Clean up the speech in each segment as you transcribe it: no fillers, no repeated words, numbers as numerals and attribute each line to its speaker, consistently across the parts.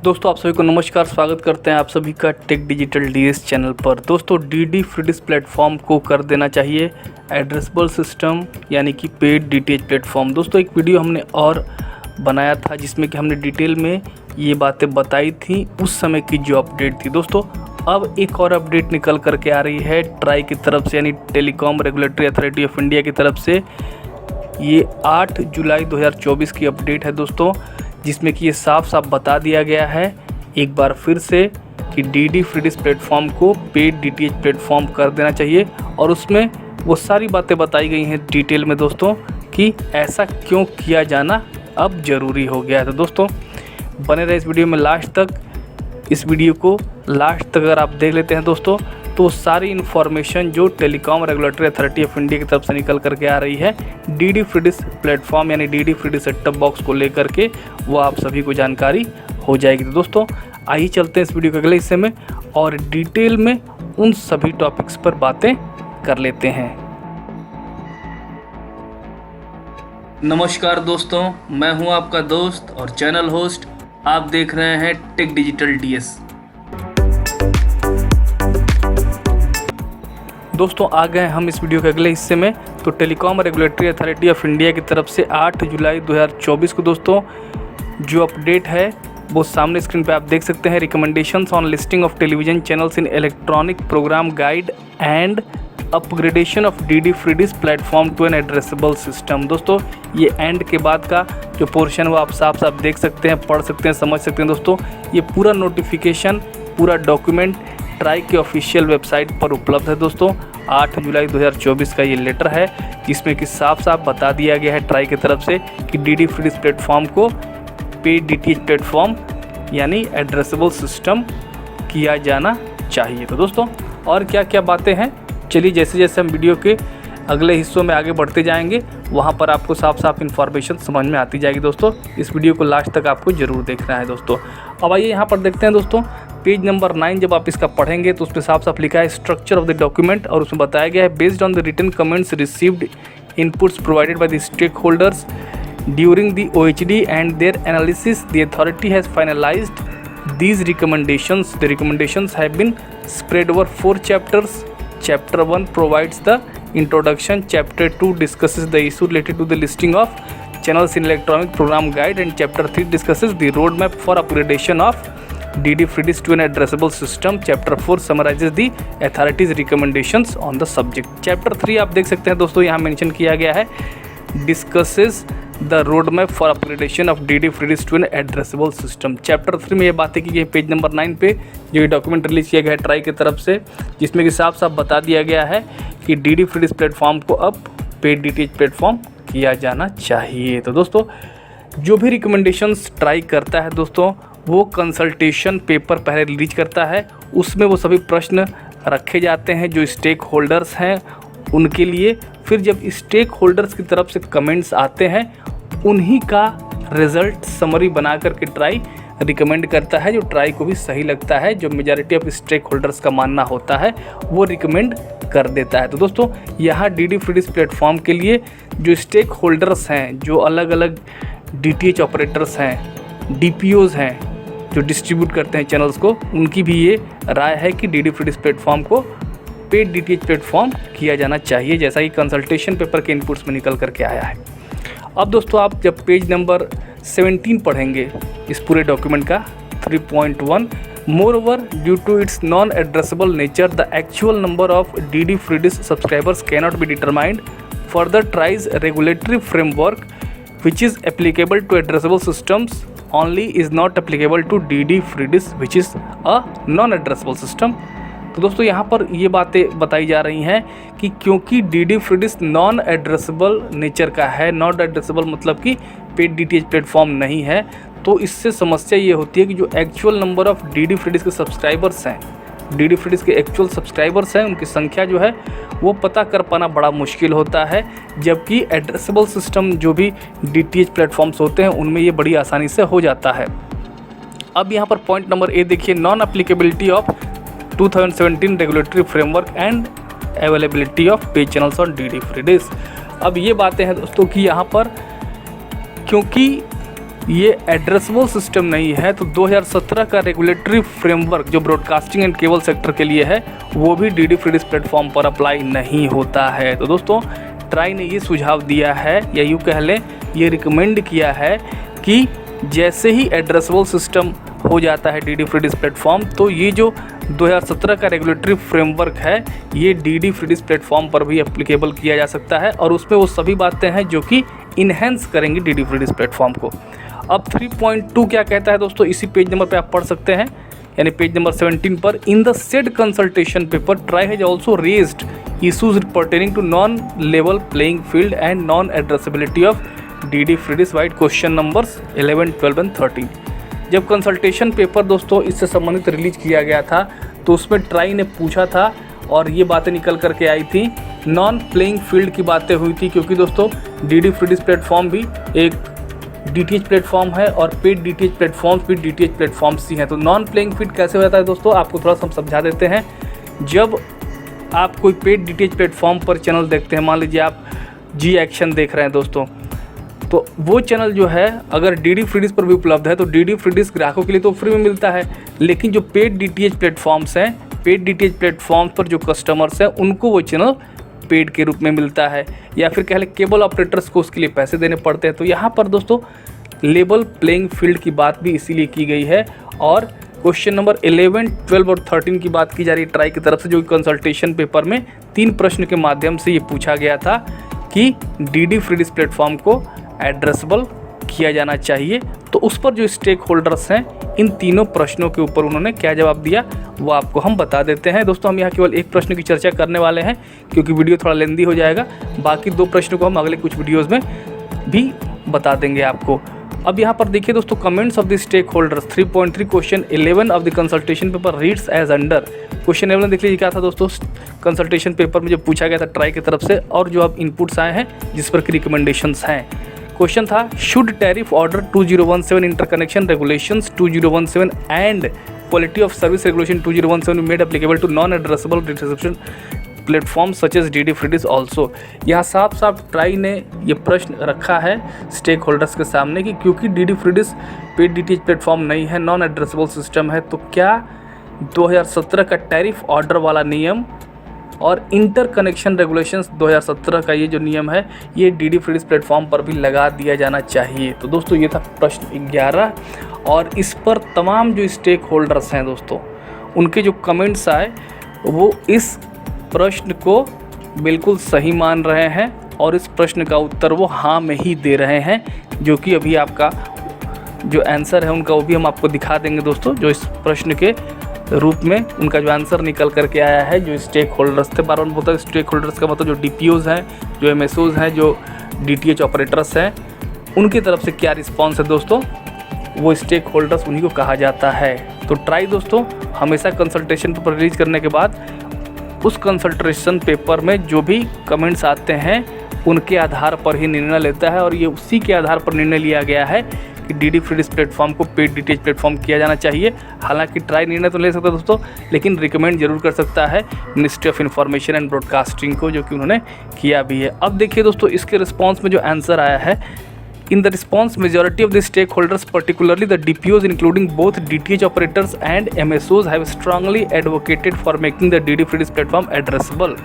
Speaker 1: दोस्तों आप सभी को नमस्कार, स्वागत करते हैं आप सभी का टेक डिजिटल डीएस चैनल पर। दोस्तों डीडी फ्री डिश प्लेटफॉर्म को कर देना चाहिए एड्रेसेबल सिस्टम यानी कि पेड डीटीएच प्लेटफॉर्म। दोस्तों एक वीडियो हमने और बनाया था जिसमें कि हमने डिटेल में ये बातें बताई थी, उस समय की जो अपडेट थी। दोस्तों अब एक और अपडेट निकल करके आ रही है ट्राई की तरफ से, यानी telecom regulatory authority of India की तरफ से। ये 8 जुलाई 2024 की अपडेट है दोस्तों, जिसमें कि ये साफ साफ बता दिया गया है एक बार फिर से कि डीडी फ्री डिश प्लेटफॉर्म को पेड डीटीएच प्लेटफॉर्म कर देना चाहिए। और उसमें वो सारी बातें बताई गई हैं डिटेल में दोस्तों कि ऐसा क्यों किया जाना अब ज़रूरी हो गया है। तो दोस्तों बने रहे इस वीडियो में लास्ट तक। इस वीडियो को लास्ट तक अगर आप देख लेते हैं दोस्तों तो सारी इन्फॉर्मेशन जो telecom regulatory authority of India की तरफ से निकल करके आ रही है डीडी फ्री डिश प्लेटफॉर्म यानी DD free dish set top box को लेकर के, वो आप सभी को जानकारी हो जाएगी। तो दोस्तों आइए चलते हैं इस वीडियो के अगले हिस्से में और डिटेल में उन सभी टॉपिक्स पर बातें कर लेते हैं। नमस्कार दोस्तों, मैं हूं आपका दोस्त और चैनल होस्ट। आप देख रहे हैं टेक डिजिटल डीएस। दोस्तों आ गए हम इस वीडियो के अगले हिस्से में। तो telecom regulatory authority of India की तरफ से 8 जुलाई 2024 को दोस्तों जो अपडेट है वो सामने स्क्रीन पे आप देख सकते हैं। Recommendations on listing of television channels in electronic programme guide and upgradation of DD free dish platform to an addressable system. दोस्तों ये एंड के बाद का जो पोर्शन वो आप साफ साफ देख सकते हैं, पढ़ सकते हैं, समझ सकते हैं। दोस्तों ये पूरा नोटिफिकेशन, पूरा डॉक्यूमेंट ट्राई के ऑफिशियल वेबसाइट पर उपलब्ध है। दोस्तों 8 जुलाई 2024 का ये लेटर है जिसमें कि साफ साफ बता दिया गया है ट्राई की तरफ से कि डीडी फ्री डिश प्लेटफॉर्म को पेड डीटीएच प्लेटफॉर्म यानी एड्रेसेबल सिस्टम किया जाना चाहिए। तो दोस्तों और क्या क्या बातें हैं, चलिए जैसे जैसे हम वीडियो के अगले हिस्सों में आगे बढ़ते जाएंगे वहाँ पर आपको साफ साफ इन्फॉर्मेशन समझ में आती जाएगी। दोस्तों इस वीडियो को लास्ट तक आपको ज़रूर देखना है। दोस्तों अब आइए यहाँ पर देखते हैं दोस्तों पेज नंबर 9। जब आप इसका पढ़ेंगे तो उसमें साफ साफ लिखा है स्ट्रक्चर ऑफ द डॉक्यूमेंट, और उसमें बताया गया है based on the written comments received inputs provided by the stakeholders during the OHD and their analysis the authority has finalised these recommendations. The recommendations have been spread over 4 chapters. Chapter 1 provides the introduction, Chapter 2 discusses the issue related to the listing of channels in electronic program guide, and Chapter 3 discusses the roadmap for upgradation of DD free dish to an addressable system. Chapter 4 summarizes the authorities recommendations on the subject. Chapter 3 आप देख सकते हैं दोस्तों यहाँ mention किया गया है discusses the road map for upgradation of DD free dish to an addressable system. Chapter 3 में ये बातें की गई पेज नंबर 9 पे, जो ये डॉक्यूमेंट रिलीज किया गया है ट्राई की तरफ से, जिसमें कि साफ साफ बता दिया गया है कि डीडी फ्री डिश प्लेटफॉर्म को अब पेड डीटीएच प्लेटफॉर्म किया जाना चाहिए। तो दोस्तों जो भी रिकमेंडेशंस ट्राई करता है दोस्तों वो कंसल्टेशन पेपर पहले रिलीज करता है, उसमें वो सभी प्रश्न रखे जाते हैं जो स्टेक होल्डर्स हैं उनके लिए। फिर जब स्टेक होल्डर्स की तरफ से कमेंट्स आते हैं उन्हीं का रिज़ल्ट समरी बना करके ट्राई रिकमेंड करता है, जो ट्राई को भी सही लगता है, जो मेजॉरिटी ऑफ स्टेक होल्डर्स का मानना होता है वो रिकमेंड कर देता है। तो दोस्तों यहाँ डीडी फ्री डिश प्लेटफॉर्म के लिए जो स्टेक होल्डर्स हैं, जो अलग अलग डीटीएच ऑपरेटर्स हैं, डीपीओज़ हैं जो डिस्ट्रीब्यूट करते हैं चैनल्स को, उनकी भी ये राय है कि डीडी फ्री डिश प्लेटफॉर्म को पेड डीटीएच प्लेटफॉर्म किया जाना चाहिए, जैसा कि कंसल्टेशन पेपर के इनपुट्स में निकल करके आया है। अब दोस्तों आप जब पेज नंबर 17 पढ़ेंगे इस पूरे डॉक्यूमेंट का 3.1, moreover due to its non addressable nature the actual number of DD free dish subscribers cannot be determined. Further TRAI's regulatory framework which is applicable to addressable systems only is not applicable to DD free dish which is a non addressable system. तो दोस्तों यहाँ पर ये बातें बताई जा रही हैं कि क्योंकि DD free dish non addressable nature का है, नॉन एड्रेसेबल मतलब कि पेड डीटीएच प्लेटफॉर्म नहीं है, तो इससे समस्या ये होती है कि जो actual number of DD free dish के सब्सक्राइबर्स हैं, डीडी फ्री डिश के एक्चुअल सब्सक्राइबर्स हैं, उनकी संख्या जो है वो पता कर पाना बड़ा मुश्किल होता है, जबकि एड्रेसेबल सिस्टम जो भी डीटीएच प्लेटफॉर्म्स होते हैं उनमें ये बड़ी आसानी से हो जाता है। अब यहाँ पर पॉइंट नंबर ए देखिए, non applicability of 2017 regulatory framework and availability of pay channels on DD free dish. अब ये बातें हैं दोस्तों कि यहाँ पर क्योंकि ये एड्रेसेबल सिस्टम नहीं है, तो 2017 का रेगुलेटरी फ्रेमवर्क जो ब्रॉडकास्टिंग एंड केबल सेक्टर के लिए है वो भी D D free dish platform पर अप्लाई नहीं होता है। तो दोस्तों ट्राई ने ये सुझाव दिया है, या यूँ कह लें ये रिकमेंड किया है कि जैसे ही एड्रेसेबल सिस्टम हो जाता है D D free dish platform, तो ये जो 2017 का रेगुलेटरी फ्रेमवर्क है ये D D free dish platform पर भी एप्लीकेबल किया जा सकता है, और उसमें वो सभी बातें हैं जो कि इन्हेंस करेंगी D D free dish platform को। अब 3.2 क्या कहता है दोस्तों, इसी पेज नंबर पे आप पढ़ सकते हैं, यानी पेज नंबर 17 पर। In the said consultation paper TRAI has also raised issues pertaining to non level playing field and non addressability of D D free dish vide question numbers 11, 12 and 13। जब consultation paper दोस्तों इससे संबंधित release किया गया था तो उसमें try ने पूछा था और ये बातें निकल करके आई थी, नॉन प्लेइंग फील्ड की बातें हुई थी, क्योंकि दोस्तों D D free dish platform भी एक DTH प्लेटफॉर्म है और पेड DTH प्लेटफॉर्म्स भी DTH प्लेटफॉर्म्स ही हैं। तो नॉन प्लेइंग फील्ड कैसे हो जाता है दोस्तों, आपको थोड़ा सा हम समझा देते हैं। जब आप कोई पेड DTH प्लेटफॉर्म पर चैनल देखते हैं, मान लीजिए आप जी एक्शन देख रहे हैं दोस्तों, तो वो चैनल जो है अगर DD फ्री डिश पर भी उपलब्ध है तो DD फ्री डिश ग्राहकों के लिए तो फ्री में मिलता है, लेकिन जो पेड DTH प्लेटफॉर्म्स हैं, पेड DTH प्लेटफॉर्म्स पर जो कस्टमर्स हैं उनको वो चैनल पेड के रूप में मिलता है, या फिर कह लें केबल ऑपरेटर्स को उसके लिए पैसे देने पड़ते हैं। तो यहाँ पर दोस्तों लेवल प्लेइंग फील्ड की बात भी इसीलिए की गई है। और क्वेश्चन नंबर 11, 12 और 13 की बात की जा रही है ट्राई की तरफ से, जो कंसल्टेशन पेपर में 3 प्रश्न के माध्यम से ये पूछा गया था कि DD फ्री डिश प्लेटफॉर्म को एड्रेसेबल किया जाना चाहिए। तो उस पर जो स्टेक होल्डर्स हैं इन तीनों प्रश्नों के ऊपर उन्होंने क्या जवाब दिया वो आपको हम बता देते हैं। दोस्तों हम यहाँ केवल एक प्रश्न की चर्चा करने वाले हैं क्योंकि वीडियो थोड़ा लेंदी हो जाएगा, बाकी 2 प्रश्नों को हम अगले कुछ वीडियोज़ में भी बता देंगे आपको। अब यहाँ पर देखिए दोस्तों, comments of the stakeholders 3.3 question 11 of the consultation paper reads as under. Question 11 देख लीजिए क्या था दोस्तों, कंसल्टेशन पेपर में जो पूछा गया था ट्राई की तरफ से, और जो अब इनपुट्स आए हैं जिस पर की रिकमेंडेशंस हैं। क्वेश्चन था, should tariff order 2017 interconnection regulations 2017 and quality of service regulation 2017 made applicable to non addressable reception platform such as DD free dish also. यहाँ साफ साफ ट्राई ने ये प्रश्न रखा है स्टेक होल्डर्स के सामने कि क्योंकि DD free dish paid DTH platform नहीं है, नॉन एड्रेसेबल सिस्टम है, तो क्या 2017 का टैरिफ ऑर्डर वाला नियम और इंटर कनेक्शन रेगुलेशंस 2017 का ये जो नियम है ये DD फ्री डिश प्लेटफॉर्म पर भी लगा दिया जाना चाहिए। तो दोस्तों ये था प्रश्न 11, और इस पर तमाम जो स्टेक होल्डर्स हैं दोस्तों उनके जो कमेंट्स आए वो इस प्रश्न को बिल्कुल सही मान रहे हैं और इस प्रश्न का उत्तर वो हाँ में ही दे रहे हैं, जो कि अभी आपका जो आंसर है उनका वो भी हम आपको दिखा देंगे दोस्तों। जो इस प्रश्न के रूप में उनका जो आंसर निकल करके आया है, जो स्टेक होल्डर्स थे, बार बार बोलता है स्टेक होल्डर्स का मतलब जो DPOs हैं, जो MSOs हैं, जो DTH ऑपरेटर्स हैं, उनकी तरफ से क्या रिस्पॉन्स है दोस्तों, वो स्टेक होल्डर्स उन्हीं को कहा जाता है। तो ट्राई दोस्तों हमेशा कंसल्टेशन पेपर रिलीज करने के बाद उस कंसल्टेशन पेपर में जो भी कमेंट्स आते हैं उनके आधार पर ही निर्णय लेता है, और ये उसी के आधार पर निर्णय लिया गया है कि DD फ्री डिश प्लेटफॉर्म को पेड DTH प्लेटफॉर्म किया जाना चाहिए। हालांकि ट्राई निर्णय तो ले सकता है दोस्तों, लेकिन रिकमेंड जरूर कर सकता है ministry of information and broadcasting को, जो कि उन्होंने किया भी है। अब देखिए दोस्तों इसके रिस्पॉन्स में जो आंसर आया है, in the response majority of the stakeholders particularly the DPOs including both DTH operators and MSOs have strongly advocated for making the DD free dish platform addressable,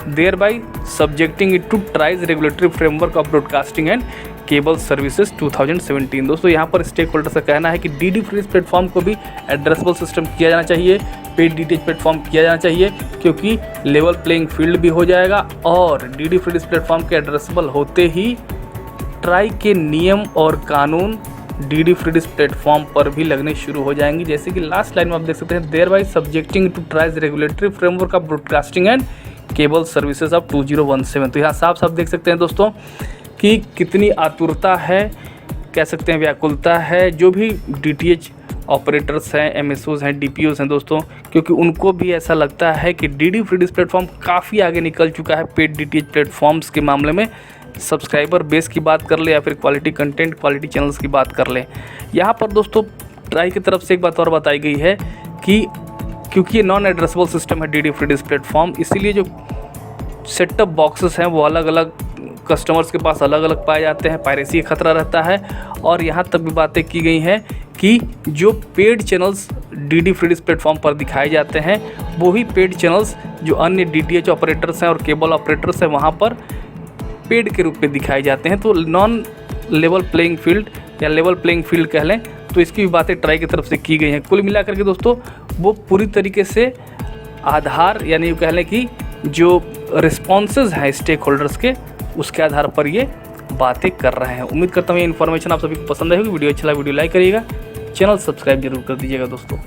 Speaker 1: thereby subjecting it to TRAI's regulatory framework of broadcasting and cable services 2017। दोस्तों यहाँ पर stake holders का कहना है कि DD free dish platform को भी addressable system किया जाना चाहिए, पेड DTH प्लेटफॉर्म किया जाना चाहिए, क्योंकि लेवल प्लेइंग फील्ड भी हो जाएगा और DD फ्री डिश प्लेटफॉर्म के एड्रेसेबल होते ही ट्राई के नियम और कानून DD फ्री डिश प्लेटफॉर्म पर भी लगने शुरू हो जाएंगी। जैसे कि लास्ट लाइन में आप देख सकते हैं, thereby subjecting to TRAI's regulatory framework of broadcasting and cable services of 2017। तो यहाँ साफ साफ देख सकते हैं दोस्तों कि कितनी आतुरता है, कह सकते हैं व्याकुलता है जो भी DTH ऑपरेटर्स हैं, MSOs हैं, DPOs हैं दोस्तों, क्योंकि उनको भी ऐसा लगता है कि DD फ्री डिश प्लेटफॉर्म काफ़ी आगे निकल चुका है पेड DTH प्लेटफॉर्म्स के मामले में। सब्सक्राइबर बेस की बात कर ले या फिर क्वालिटी कंटेंट, क्वालिटी चैनल्स की बात कर ले। यहाँ पर दोस्तों ट्राई की तरफ से एक बात और बताई गई है कि क्योंकि ये नॉन एड्रेसेबल सिस्टम है DD फ्री डिश प्लेटफॉर्म, इसीलिए जो सेटअप बॉक्सेस हैं वो अलग अलग कस्टमर्स के पास अलग अलग पाए जाते हैं, पायरेसी का खतरा रहता है। और यहाँ तक भी बातें की गई हैं कि जो paid channels D free dish platform पर दिखाए जाते हैं वो ही पेड चैनल्स जो अन्य DTH ऑपरेटर्स हैं और केबल ऑपरेटर्स हैं वहाँ पर पेड के रूप में दिखाए जाते हैं। तो नॉन लेवल प्लेइंग फील्ड या लेवल प्लेइंग फील्ड कह लें, तो इसकी भी बातें ट्राई की तरफ से की गई हैं। कुल मिलाकर के दोस्तों वो पूरी तरीके से आधार यानी कह लें कि जो रिस्पॉन्सेज हैं स्टेक होल्डर्स के, उसके आधार पर ये बातें कर रहे हैं। उम्मीद करता हूँ ये इन्फॉर्मेशन आप सभी को पसंद आई होगी। वीडियो अच्छा लगा वीडियो लाइक करिएगा, चैनल सब्सक्राइब जरूर कर दीजिएगा दोस्तों।